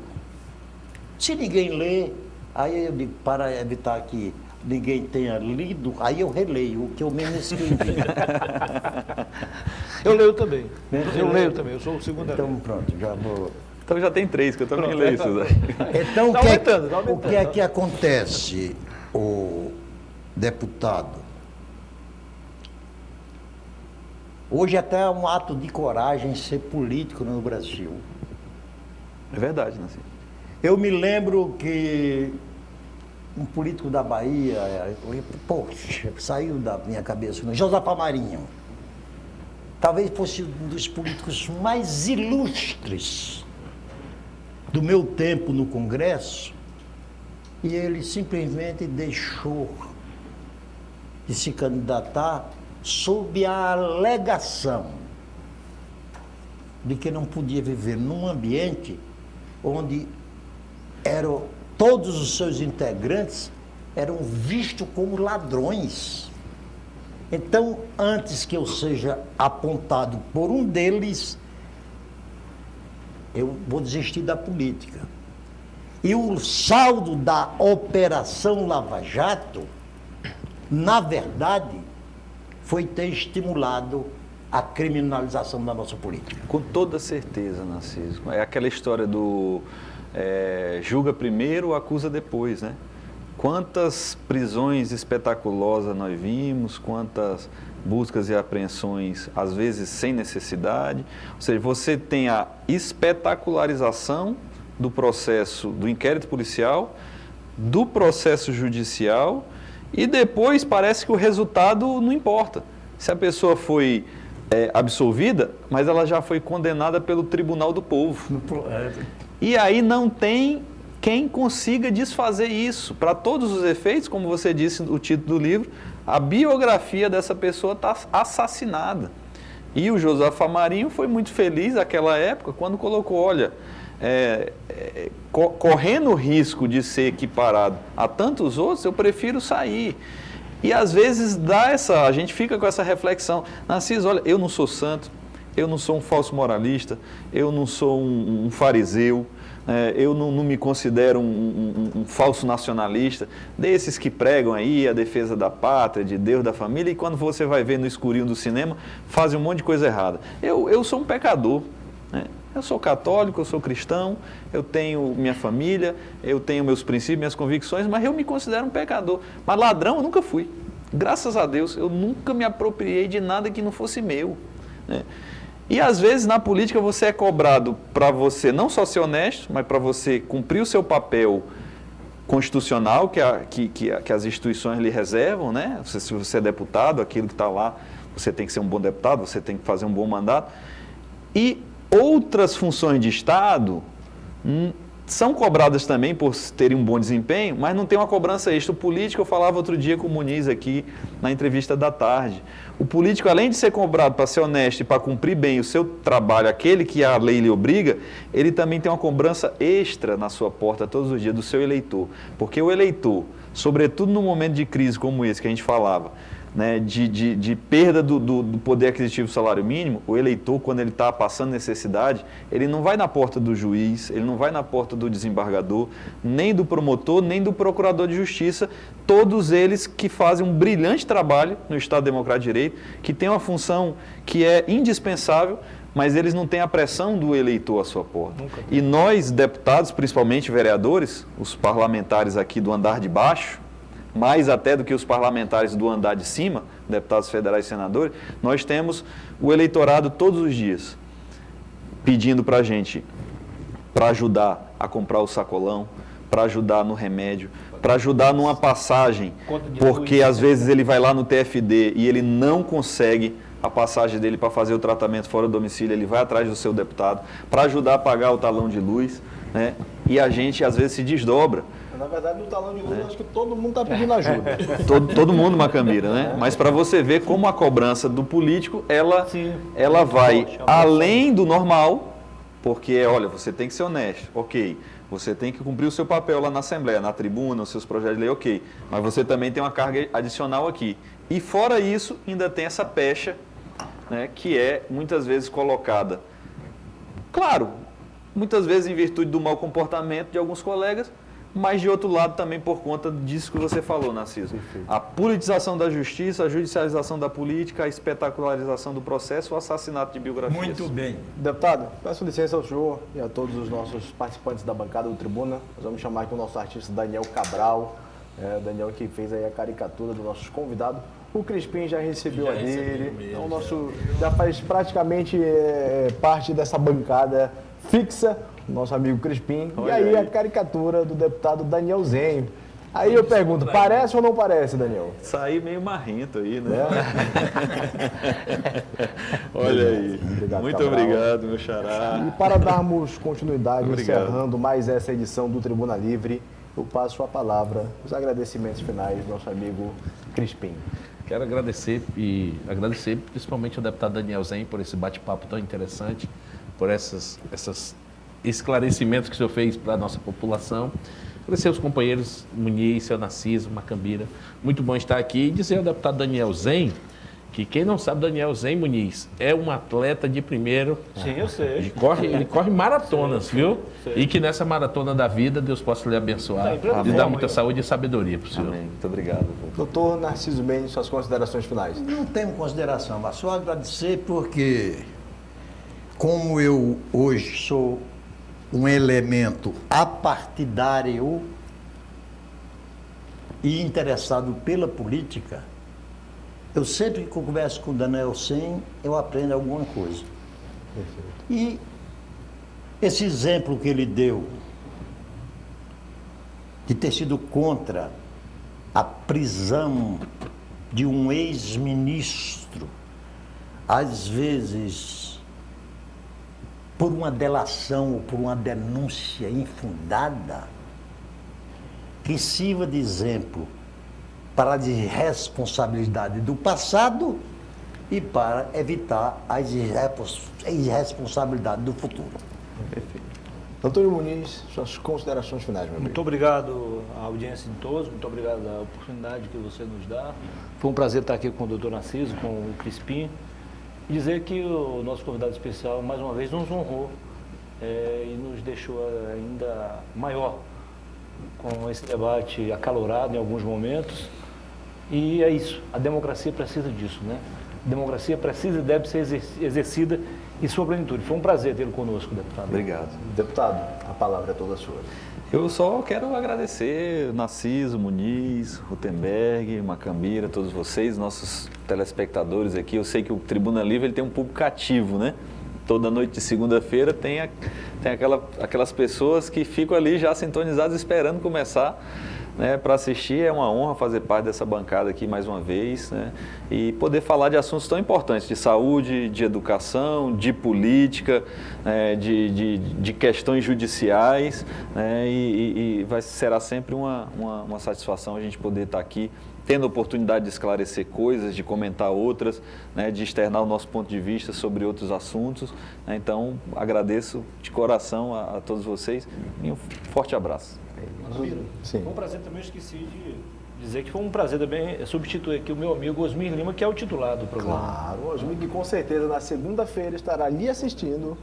Se ninguém lê, aí eu digo, para evitar que ninguém tenha lido, aí eu releio o que eu mesmo escrevi. Eu leio também. Eu leio também, eu sou o segundo. Então pronto, já vou... Então já tem 3, que eu também leio isso daí. Então Tá aumentando. o que é que acontece, o deputado? Hoje até é um ato de coragem ser político no Brasil. É verdade, Narciso. Eu me lembro que um político da Bahia, poxa, saiu da minha cabeça, Josafá Marinho. Talvez fosse um dos políticos mais ilustres do meu tempo no Congresso, e ele simplesmente deixou de se candidatar sob a alegação de que não podia viver num ambiente onde todos os seus integrantes eram vistos como ladrões. Então, antes que eu seja apontado por um deles, eu vou desistir da política. E o saldo da Operação Lava Jato, na verdade, foi ter estimulado a criminalização da nossa política. Com toda certeza, Narciso. É aquela história do julga primeiro, acusa depois, né? Quantas prisões espetaculosas nós vimos, quantas buscas e apreensões, às vezes sem necessidade. Ou seja, você tem a espetacularização do processo, do inquérito policial, do processo judicial, e depois parece que o resultado não importa. Se a pessoa foi absolvida, mas ela já foi condenada pelo Tribunal do Povo. E aí não tem quem consiga desfazer isso. Para todos os efeitos, como você disse no título do livro, a biografia dessa pessoa está assassinada. E o Josafa Marinho foi muito feliz naquela época quando colocou, olha, correndo o risco de ser equiparado a tantos outros, eu prefiro sair. E às vezes a gente fica com essa reflexão, Narciso, olha, eu não sou santo, eu não sou um falso moralista, eu não sou um fariseu, eu não me considero um falso nacionalista, desses que pregam aí a defesa da pátria, de Deus, da família, e quando você vai ver no escurinho do cinema, fazem um monte de coisa errada. Eu sou um pecador, né? Eu sou católico, eu sou cristão, eu tenho minha família, eu tenho meus princípios, minhas convicções, mas eu me considero um pecador. Mas ladrão eu nunca fui. Graças a Deus, eu nunca me apropriei de nada que não fosse meu, né? E às vezes na política você é cobrado para você não só ser honesto, mas para você cumprir o seu papel constitucional que as instituições lhe reservam, né? Se você é deputado, aquilo que está lá, você tem que ser um bom deputado, você tem que fazer um bom mandato. E outras funções de Estado são cobradas também por terem um bom desempenho, mas não tem uma cobrança extra. O político, eu falava outro dia com o Muniz aqui na entrevista da tarde, o político, além de ser cobrado para ser honesto e para cumprir bem o seu trabalho, aquele que a lei lhe obriga, ele também tem uma cobrança extra na sua porta todos os dias do seu eleitor. Porque o eleitor, sobretudo num momento de crise como esse que a gente falava, né, de perda do poder aquisitivo do salário mínimo, o eleitor, quando ele está passando necessidade, ele não vai na porta do juiz, ele não vai na porta do desembargador, nem do promotor, nem do procurador de justiça, todos eles que fazem um brilhante trabalho no Estado Democrático de Direito, que tem uma função que é indispensável, mas eles não têm a pressão do eleitor à sua porta. E nós, deputados, principalmente vereadores, os parlamentares aqui do andar de baixo, mais até do que os parlamentares do andar de cima, deputados federais e senadores, nós temos o eleitorado todos os dias pedindo para a gente, para ajudar a comprar o sacolão, para ajudar no remédio, para ajudar numa passagem, porque às vezes ele vai lá no TFD e ele não consegue a passagem dele para fazer o tratamento fora do domicílio, ele vai atrás do seu deputado, para ajudar a pagar o talão de luz, né? E a gente às vezes se desdobra. Na verdade, no talão de luz, eu acho que todo mundo está pedindo ajuda. Todo mundo, Macambira, né? Mas para você ver como a cobrança do político, ela vai além do normal, porque, olha, você tem que ser honesto, ok. Você tem que cumprir o seu papel lá na Assembleia, na tribuna, os seus projetos de lei, ok. Mas você também tem uma carga adicional aqui. E fora isso, ainda tem essa pecha, né, que é muitas vezes colocada, claro, muitas vezes em virtude do mau comportamento de alguns colegas, mas de outro lado também por conta disso que você falou, Narciso. A politização da justiça, a judicialização da política, a espetacularização do processo, o assassinato de biografias. Muito bem. Deputado, peço licença ao senhor e a todos os nossos participantes da bancada do Tribuna. Nós vamos chamar aqui o nosso artista Daniel Cabral, Daniel que fez aí a caricatura dos nossos convidados. O Crispim já recebeu a dele, então já faz praticamente parte dessa bancada fixa, o nosso amigo Crispim. E aí a caricatura do deputado Daniel Zenho. Aí eu pergunto, parece ou não parece, Daniel? Saí meio marrento aí, né? Olha aí. Muito obrigado, meu xará. E para darmos continuidade, encerrando mais essa edição do Tribuna Livre, eu passo a palavra, os agradecimentos finais do nosso amigo Crispim. Quero agradecer principalmente ao deputado Daniel Zenho por esse bate-papo tão interessante, por esses esclarecimentos que o senhor fez para a nossa população. Agradecer aos companheiros Muniz, seu Narciso, Macambira. Muito bom estar aqui e dizer ao deputado Daniel Zenho que quem não sabe, Daniel Zenho Muniz é um atleta de primeiro. Sim, eu sei. Ele corre maratonas, viu? Sei. E que nessa maratona da vida Deus possa lhe abençoar e dar muita saúde e sabedoria para o senhor. Amém. Muito obrigado. Doutor Narciso Mendes, suas considerações finais. Não tenho consideração, mas só agradecer porque, como eu hoje sou um elemento apartidário e interessado pela política, eu sempre que converso com o Daniel Zenho, eu aprendo alguma coisa. Perfeito. E esse exemplo que ele deu de ter sido contra a prisão de um ex-ministro às vezes, por uma delação ou por uma denúncia infundada, que sirva de exemplo para a irresponsabilidade do passado e para evitar as irresponsabilidades do futuro. Perfeito. Antônio Muniz, suas considerações finais, meu amigo. Muito obrigado à audiência de todos, muito obrigado à oportunidade que você nos dá. Foi um prazer estar aqui com o doutor Narciso, com o Crispim, e dizer que o nosso convidado especial, mais uma vez, nos honrou e nos deixou ainda maior com esse debate acalorado em alguns momentos. E é isso, a democracia precisa disso, né? A democracia precisa e deve ser exercida em sua plenitude. Foi um prazer tê-lo conosco, deputado. Obrigado. Deputado, a palavra é toda sua. Eu só quero agradecer Narciso, Muniz, Rutenberg, Macambira, todos vocês, nossos telespectadores aqui. Eu sei que o Tribuna Livre ele tem um público cativo, né? Toda noite de segunda-feira tem aquelas pessoas que ficam ali já sintonizadas esperando começar, né, para assistir. É uma honra fazer parte dessa bancada aqui mais uma vez, né, e poder falar de assuntos tão importantes, de saúde, de educação, de política, né, de questões judiciais, né, será sempre uma satisfação a gente poder estar aqui tendo a oportunidade de esclarecer coisas, de comentar outras, né, de externar o nosso ponto de vista sobre outros assuntos, né. Então, agradeço de coração a todos vocês e um forte abraço. Sim. Foi um prazer também, eu esqueci de dizer que foi um prazer também substituir aqui o meu amigo Osmir Lima, que é o titular do programa. Claro, Osmir, que com certeza na segunda-feira estará ali assistindo,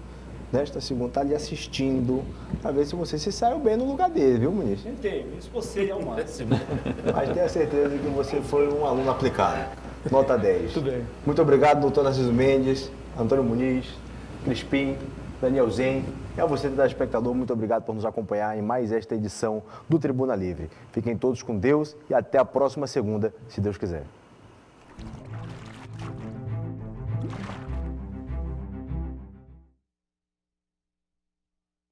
nesta segunda, está ali assistindo, para ver se você se saiu bem no lugar dele, viu, Muniz? Tentei, me esforcei ao máximo. Mas tenha certeza que você foi um aluno aplicado. Nota 10. Muito bem. Muito obrigado, doutor Narciso Mendes, Antônio Muniz, Crispim, Daniel Zen. E a você, telespectador, muito obrigado por nos acompanhar em mais esta edição do Tribuna Livre. Fiquem todos com Deus e até a próxima segunda, se Deus quiser.